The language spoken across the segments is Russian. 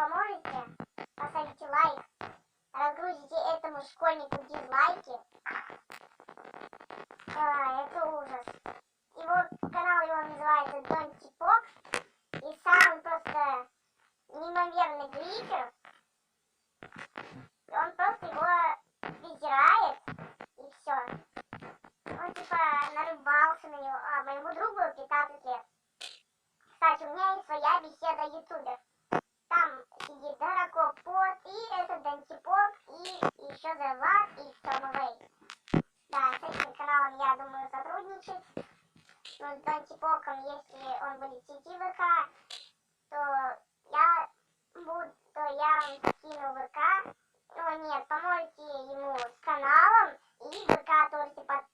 поможете, поставите лайк, разгрузите этому школьнику дизлайки. Это ужас. Канал его называется Донтипок. И сам он просто неимоверный глифер. Он просто его презирает. И все. Он типа нарывался на него. Моему другу 15 лет. Кстати, у меня есть своя беседа ютубер. Там сидит Даракопот, и этот Донтипок, и еще The Vlad, и Томовей. Да, с этим каналом я думаю сотрудничать. Ну, с Донтипоком, если он будет в сети ВК, то я вам скину ВК. Ну нет, поможете ему с каналом, и ВК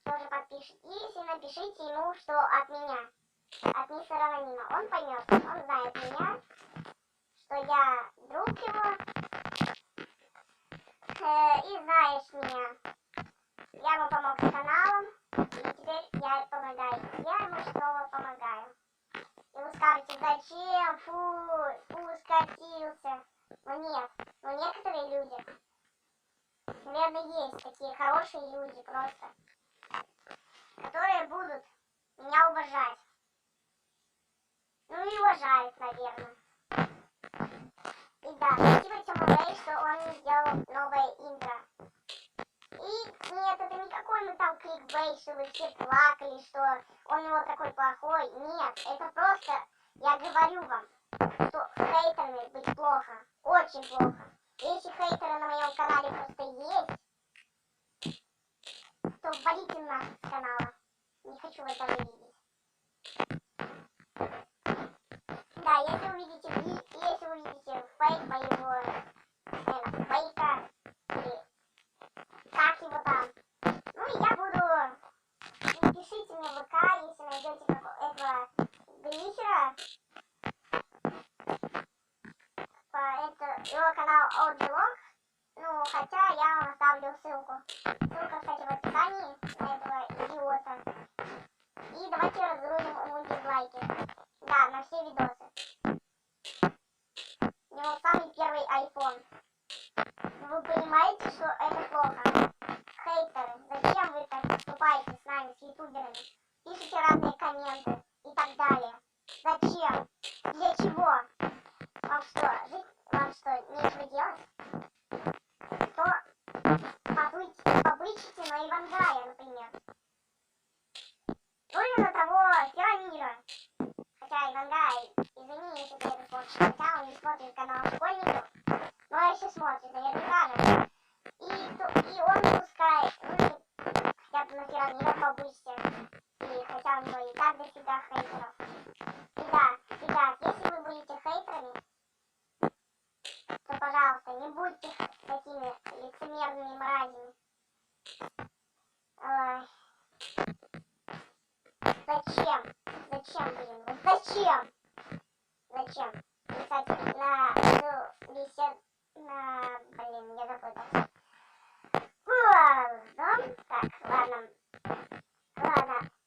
тоже подпишите. И напишите ему, что от меня, от мистера Анонима. Он поймет, он знает меня, что я друг его, и знаешь меня. Я ему помог с каналом, и теперь я помогаю. Я ему снова помогаю. И вы скажете, зачем? Фу, скатился. Но нет, но некоторые люди, наверное, есть такие хорошие люди просто, которые будут меня уважать. Ну и уважают, наверное. И да, спасибо Тёмовей, что он мне сделал новое интро. И нет, это не какой-нибудь там кликбейт, что вы все плакали, что он у него такой плохой. Нет, это просто, я говорю вам, что хейтерами быть плохо, очень плохо. Если хейтеры на моем канале просто есть, то валите нафиг с канала. Не хочу этого видеть. Да, если увидите фейк моего фейка, или как его там, ну и я буду, напишите мне в ВК, если найдете этого глифера, его канал OGLog, ну хотя я вам оставлю ссылку. Ссылка, кстати, в описании на этого идиота. И давайте разгрузим ему дизлайки. Да, на все видосы. У него самый первый iPhone. Вы понимаете, что это плохо? Хейтеры, зачем вы так поступаете с нами, с ютуберами? Пишите разные комменты и так далее. Зачем? Для чего? Вам что, нечего делать? То побычите на Ивангая, например. Ну или на того Феромира. Хотя Ивангай, извини, если ты это смотришь, хотя он не смотрит канал школьников, но если смотрит, наверняка же. И он выпускает, ну хотя бы на Феромира побычьте. И хотя у него и так дофига хейтеров. И да, ребят, если вы будете хейтерами, то, пожалуйста, не будьте такими лицемерными мразями. Зачем? Зачем, блин? Вот зачем? Зачем? Кстати, на бесед... Блин, я запутался. Так, ладно.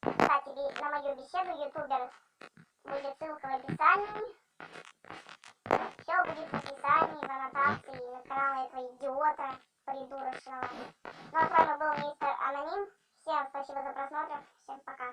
Кстати, на мою беседу ютубер будет ссылка в описании. Все будет в описании, в аннотации, на канал этого идиота придурочного. Ну а с вами был мистер Аноним. Всем спасибо за просмотр. Всем пока.